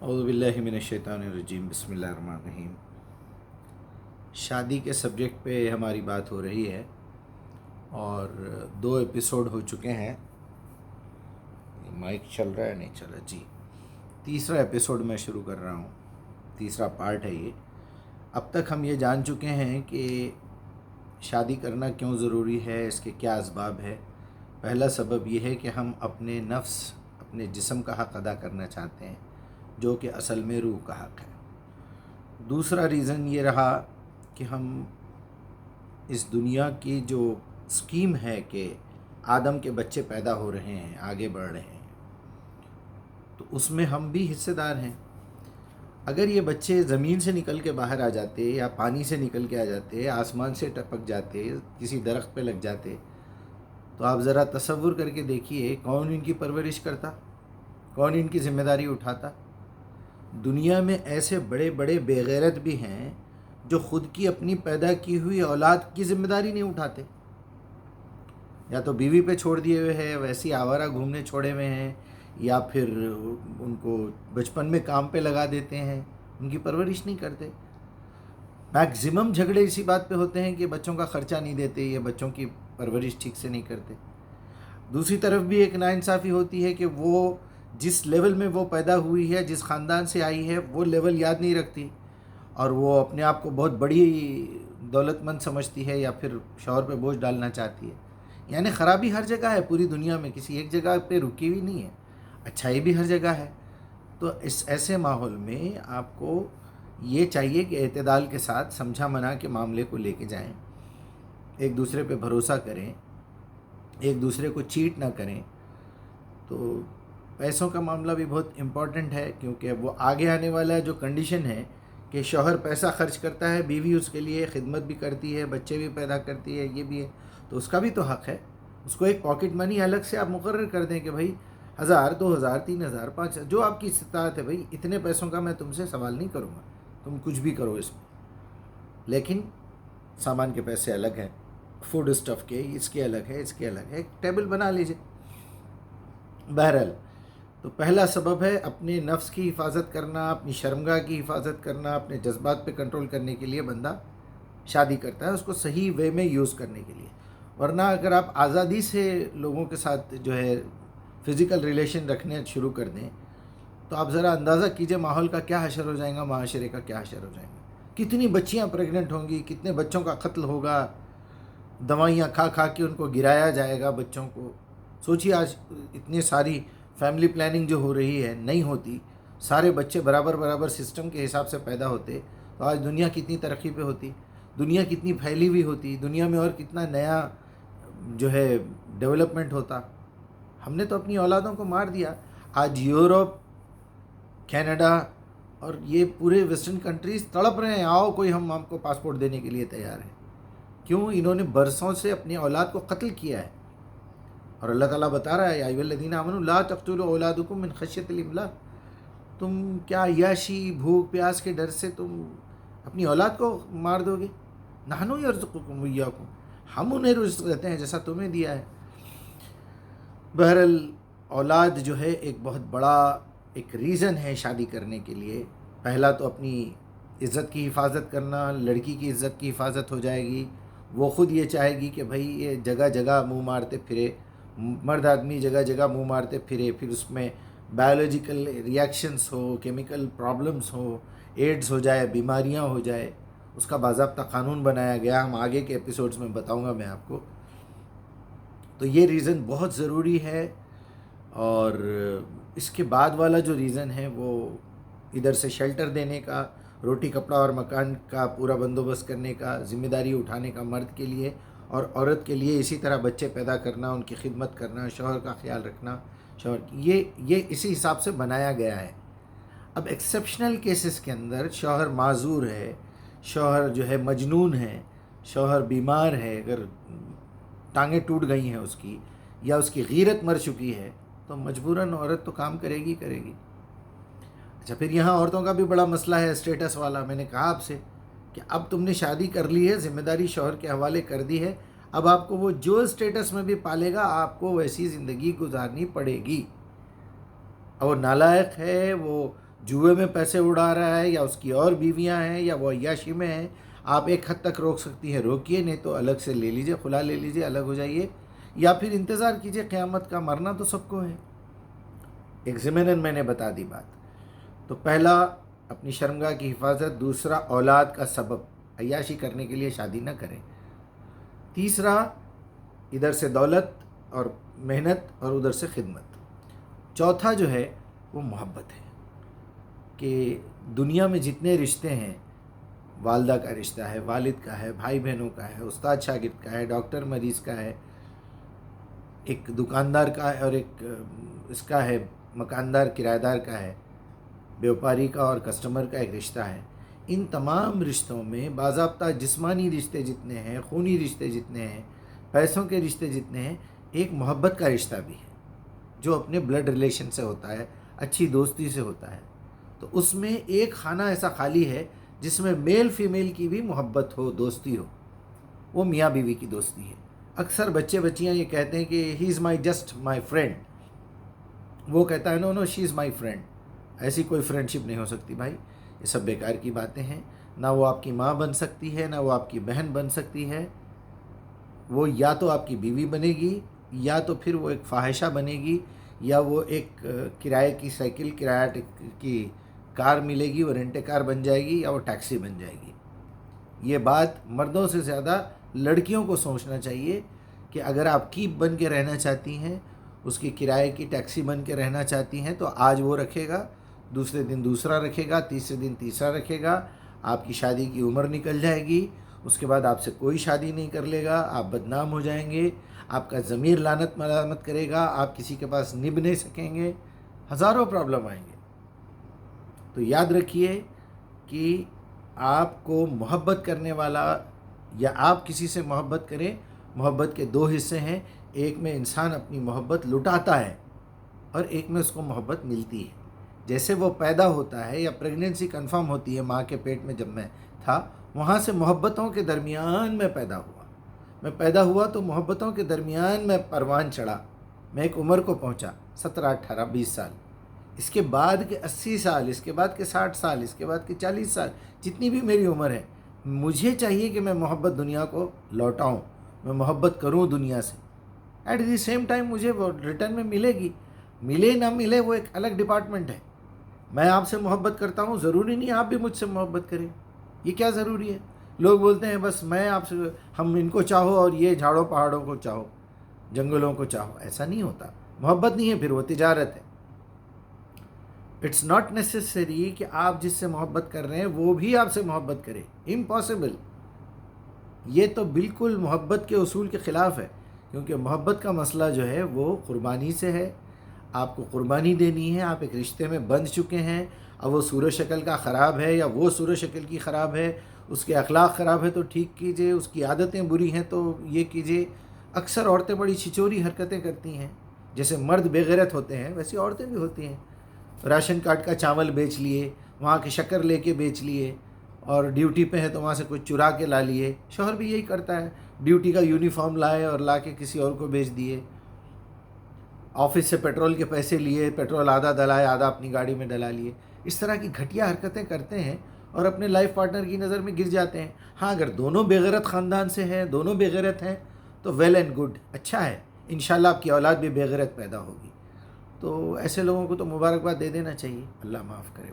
اعوذ باللہ من الشیطان الرجیم، بسم اللہ الرحمن الرحیم۔ شادی کے سبجیکٹ پہ ہماری بات ہو رہی ہے اور 2 ایپیسوڈ ہو چکے ہیں۔ مائک چل رہا ہے؟ نہیں چلا جی۔ تیسرا ایپیسوڈ میں شروع کر رہا ہوں، تیسرا پارٹ ہے یہ۔ اب تک ہم یہ جان چکے ہیں کہ شادی کرنا کیوں ضروری ہے، اس کے کیا اسباب ہے۔ پہلا سبب یہ ہے کہ ہم اپنے نفس، اپنے جسم کا حق ادا کرنا چاہتے ہیں، جو کہ اصل میں روح کا حق ہے۔ دوسرا ریزن یہ رہا کہ ہم اس دنیا کی جو اسکیم ہے کہ آدم کے بچے پیدا ہو رہے ہیں، آگے بڑھ رہے ہیں، تو اس میں ہم بھی حصے دار ہیں۔ اگر یہ بچے زمین سے نکل کے باہر آ جاتے یا پانی سے نکل کے آ جاتے، آسمان سے ٹپک جاتے، کسی درخت پہ لگ جاتے، تو آپ ذرا تصور کر کے دیکھیے کون ان کی پرورش کرتا، کون ان کی ذمہ داری اٹھاتا۔ دنیا میں ایسے بڑے بڑے بے غیرت بھی ہیں جو خود کی اپنی پیدا کی ہوئی اولاد کی ذمہ داری نہیں اٹھاتے، یا تو بیوی پہ چھوڑ دیے ہوئے ہیں، ویسی آوارہ گھومنے چھوڑے ہوئے ہیں، یا پھر ان کو بچپن میں کام پہ لگا دیتے ہیں، ان کی پرورش نہیں کرتے۔ میکزیمم جھگڑے اسی بات پہ ہوتے ہیں کہ بچوں کا خرچہ نہیں دیتے یا بچوں کی پرورش ٹھیک سے نہیں کرتے۔ دوسری طرف بھی ایک ناانصافی ہوتی ہے کہ وہ جس لیول میں وہ پیدا ہوئی ہے، جس خاندان سے آئی ہے، وہ لیول یاد نہیں رکھتی، اور وہ اپنے آپ کو بہت بڑی دولت مند سمجھتی ہے یا پھر شوہر پہ بوجھ ڈالنا چاہتی ہے۔ یعنی خرابی ہر جگہ ہے پوری دنیا میں، کسی ایک جگہ پہ رکی ہوئی نہیں ہے، اچھائی بھی ہر جگہ ہے۔ تو اس ایسے ماحول میں آپ کو یہ چاہیے کہ اعتدال کے ساتھ سمجھا منا کے معاملے کو لے کے جائیں، ایک دوسرے پہ بھروسہ کریں، ایک دوسرے کو چیٹ نہ کریں۔ تو پیسوں کا معاملہ بھی بہت امپورٹنٹ ہے، کیونکہ وہ آگے آنے والا جو کنڈیشن ہے کہ شوہر پیسہ خرچ کرتا ہے، بیوی اس کے لیے خدمت بھی کرتی ہے، بچے بھی پیدا کرتی ہے، یہ بھی ہے، تو اس کا بھی تو حق ہے۔ اس کو ایک پاکٹ منی الگ سے آپ مقرر کر دیں کہ بھائی 1000 2000 3000 5000 جو آپ کی استطاعت ہے، بھائی اتنے پیسوں کا میں تم سے سوال نہیں کروں گا، تم کچھ بھی کرو اس میں، لیکن سامان کے پیسے الگ ہیں، فوڈ اسٹف کے، اس کے الگ ہے، اس کے الگ ہے، ایک ٹیبل بنا لیجئے۔ بہرحال، تو پہلا سبب ہے اپنے نفس کی حفاظت کرنا، اپنی شرمگاہ کی حفاظت کرنا، اپنے جذبات پہ کنٹرول کرنے کے لیے بندہ شادی کرتا ہے، اس کو صحیح وے میں یوز کرنے کے لیے۔ ورنہ اگر آپ آزادی سے لوگوں کے ساتھ جو ہے فزیکل ریلیشن رکھنے شروع کر دیں، تو آپ ذرا اندازہ کیجئے ماحول کا کیا حشر ہو جائے گا، معاشرے کا کیا حشر ہو جائے گا۔ کتنی بچیاں پریگننٹ ہوں گی، کتنے بچوں کا قتل ہوگا، دوائیاں کھا کھا کے ان کو گرایا جائے گا بچوں کو۔ سوچیے آج اتنی ساری فیملی پلاننگ جو ہو رہی ہے نہیں ہوتی، سارے بچے برابر برابر سسٹم کے حساب سے پیدا ہوتے، تو آج دنیا کتنی ترقی پہ ہوتی، دنیا کتنی پھیلی ہوئی ہوتی، دنیا میں اور کتنا نیا جو ہے ڈیولپمنٹ ہوتا۔ ہم نے تو اپنی اولادوں کو مار دیا۔ آج یورپ، کینیڈا اور یہ پورے ویسٹرن کنٹریز تڑپ رہے ہیں، آؤ کوئی ہم آپ کو پاسپورٹ دینے کے لیے تیار ہے۔ کیوں؟ انہوں نے برسوں سے اپنی اولاد کو قتل کیا ہے، اور اللہ تعالیٰ بتا رہا ہے یا ایھا الذین آمنوا لا تقتلوا اولادکم من خشیۃ الاملاق۔ تم کیا عیاشی، بھوک پیاس کے ڈر سے تم اپنی اولاد کو مار دو گے؟ نحن یرزقکم وایاکم، ہم انہیں رزق دیتے ہیں جیسا تمہیں دیا ہے۔ بہرحال اولاد جو ہے ایک بہت بڑا ایک ریزن ہے شادی کرنے کے لیے۔ پہلا تو اپنی عزت کی حفاظت کرنا، لڑکی کی عزت کی حفاظت ہو جائے گی، وہ خود یہ چاہے گی کہ بھائی یہ جگہ جگہ منہ مارتے پھرے، مرد آدمی جگہ جگہ منہ مارتے پھرے، پھر اس میں بایولوجیکل ریاکشنز ہو، کیمیکل پرابلمز ہو، ایڈز ہو جائے، بیماریاں ہو جائے، اس کا باضابطہ قانون بنایا گیا، ہم آگے کے ایپیسوڈز میں بتاؤں گا میں آپ کو۔ تو یہ ریزن بہت ضروری ہے، اور اس کے بعد والا جو ریزن ہے وہ ادھر سے شیلٹر دینے کا، روٹی کپڑا اور مکان کا پورا بندوبست کرنے کا، ذمہ داری اٹھانے کا مرد کے لیے، اور عورت کے لیے اسی طرح بچے پیدا کرنا، ان کی خدمت کرنا، شوہر کا خیال رکھنا، شوہر یہ اسی حساب سے بنایا گیا ہے۔ اب ایکسیپشنل کیسز کے اندر شوہر معذور ہے، شوہر جو ہے مجنون ہے، شوہر بیمار ہے، اگر ٹانگیں ٹوٹ گئی ہیں اس کی، یا اس کی غیرت مر چکی ہے، تو مجبوراً عورت تو کام کرے گی کرے گی۔ اچھا، پھر یہاں عورتوں کا بھی بڑا مسئلہ ہے اسٹیٹس والا۔ میں نے کہا آپ سے کہ اب تم نے شادی کر لی ہے، ذمہ داری شوہر کے حوالے کر دی ہے، اب آپ کو وہ جو اسٹیٹس میں بھی پالے گا، آپ کو ویسی زندگی گزارنی پڑے گی۔ اور وہ نالائق ہے، وہ جوئے میں پیسے اڑا رہا ہے یا اس کی اور بیویاں ہیں یا وہ عیاشی میں ہیں، آپ ایک حد تک روک سکتی ہیں، روکیے، نہیں تو الگ سے لے لیجئے، خلا لے لیجئے، الگ ہو جائیے، یا پھر انتظار کیجئے قیامت کا، مرنا تو سب کو ہے۔ ایک ضمناً میں نے بتا دی بات۔ تو پہلا اپنی شرمگاہ کی حفاظت، دوسرا اولاد کا سبب، عیاشی کرنے کے لیے شادی نہ کریں، تیسرا ادھر سے دولت اور محنت اور ادھر سے خدمت، چوتھا جو ہے وہ محبت ہے کہ دنیا میں جتنے رشتے ہیں، والدہ کا رشتہ ہے، والد کا ہے، بھائی بہنوں کا ہے، استاد شاگرد کا ہے، ڈاکٹر مریض کا ہے، ایک دکاندار کا ہے، اور ایک اس کا ہے مکاندار کرایہ دار کا ہے، بیوپاری کا اور کسٹمر کا ایک رشتہ ہے۔ ان تمام رشتوں میں باضابطہ جسمانی رشتے جتنے ہیں، خونی رشتے جتنے ہیں، پیسوں کے رشتے جتنے ہیں، ایک محبت کا رشتہ بھی ہے جو اپنے بلڈ ریلیشن سے ہوتا ہے، اچھی دوستی سے ہوتا ہے۔ تو اس میں ایک خانہ ایسا خالی ہے جس میں میل فیمیل کی بھی محبت ہو، دوستی ہو، وہ میاں بیوی کی دوستی ہے۔ اکثر بچے بچیاں یہ کہتے ہیں کہ ہی از مائی جسٹ مائی فرینڈ، وہ کہتا ہے نو نو شی از مائی فرینڈ۔ ایسی کوئی فرینڈ شپ نہیں ہو سکتی بھائی، یہ سب بیکار کی باتیں ہیں۔ نہ وہ آپ کی ماں بن سکتی ہے، نہ وہ آپ کی بہن بن سکتی ہے، وہ یا تو آپ کی بیوی بنے گی، یا تو پھر وہ ایک فاحشہ بنے گی، یا وہ ایک کرائے کی سائیکل، کرایہ کی کار ملے گی، وہ رینٹ کار بن جائے گی، یا وہ ٹیکسی بن جائے گی۔ یہ بات مردوں سے زیادہ لڑکیوں کو سوچنا چاہیے کہ اگر آپ کیپ بن کے رہنا چاہتی ہیں، اس کی کرائے کی ٹیکسی بن کے رہنا چاہتی ہیں، تو آج وہ رکھے گا، دوسرے دن دوسرا رکھے گا، تیسرے دن تیسرا رکھے گا، آپ کی شادی کی عمر نکل جائے گی، اس کے بعد آپ سے کوئی شادی نہیں کر لے گا، آپ بدنام ہو جائیں گے، آپ کا ضمیر لعنت ملامت کرے گا، آپ کسی کے پاس نبھ نہیں سکیں گے، ہزاروں پرابلم آئیں گے۔ تو یاد رکھیے کہ آپ کو محبت کرنے والا، یا آپ کسی سے محبت کریں، محبت کے دو حصے ہیں، ایک میں انسان اپنی محبت لٹاتا ہے اور ایک میں اس کو محبت ملتی ہے۔ جیسے وہ پیدا ہوتا ہے یا پریگننسی کنفرم ہوتی ہے ماں کے پیٹ میں، جب میں تھا وہاں سے محبتوں کے درمیان میں پیدا ہوا، میں پیدا ہوا تو محبتوں کے درمیان میں پروان چڑھا، میں ایک عمر کو پہنچا 17 18 20 سال، اس کے بعد کے 80 سال، اس کے بعد کے 60 سال، اس کے بعد کے 40 سال، جتنی بھی میری عمر ہے، مجھے چاہیے کہ میں محبت دنیا کو لوٹاؤں، میں محبت کروں دنیا سے، ایٹ دی سیم ٹائم مجھے وہ ریٹرن میں ملے گی، ملے نہ ملے وہ ایک الگ ڈپارٹمنٹ ہے۔ میں آپ سے محبت کرتا ہوں، ضروری نہیں آپ بھی مجھ سے محبت کریں، یہ کیا ضروری ہے؟ لوگ بولتے ہیں بس میں آپ سے، ہم ان کو چاہو اور یہ جھاڑوں پہاڑوں کو چاہو، جنگلوں کو چاہو، ایسا نہیں ہوتا، محبت نہیں ہے، پھر وہ تجارت ہے۔ اٹس ناٹ نیسیسری کہ آپ جس سے محبت کر رہے ہیں وہ بھی آپ سے محبت کرے، امپاسبل۔ یہ تو بالکل محبت کے اصول کے خلاف ہے، کیونکہ محبت کا مسئلہ جو ہے وہ قربانی سے ہے، آپ کو قربانی دینی ہے، آپ ایک رشتے میں بندھ چکے ہیں، اب وہ صورت شکل کا خراب ہے یا وہ صورت شکل کی خراب ہے، اس کے اخلاق خراب ہے تو ٹھیک کیجئے، اس کی عادتیں بری ہیں تو یہ کیجئے۔ اکثر عورتیں بڑی چھچوری حرکتیں کرتی ہیں، جیسے مرد بے غیرت ہوتے ہیں ویسے عورتیں بھی ہوتی ہیں، راشن کارڈ کا چاول بیچ لیے، وہاں کے شکر لے کے بیچ لیے، اور ڈیوٹی پہ ہے تو وہاں سے کچھ چرا کے لا لیے، شوہر بھی یہی کرتا ہے، ڈیوٹی کا یونیفارم لائے اور لا کے کسی اور کو بیچ دیے، آفس سے پیٹرول کے پیسے لیے، پیٹرول آدھا ڈلائے آدھا اپنی گاڑی میں ڈلا لیے، اس طرح کی گھٹیا حرکتیں کرتے ہیں اور اپنے لائف پارٹنر کی نظر میں گر جاتے ہیں۔ ہاں اگر دونوں بے غیرت خاندان سے ہیں، دونوں بے غیرت ہیں تو ویل اینڈ گڈ، اچھا ہے، انشاءاللہ آپ کی اولاد بھی بے غیرت پیدا ہوگی، تو ایسے لوگوں کو تو مبارکباد دے دینا چاہیے، اللہ معاف کرے۔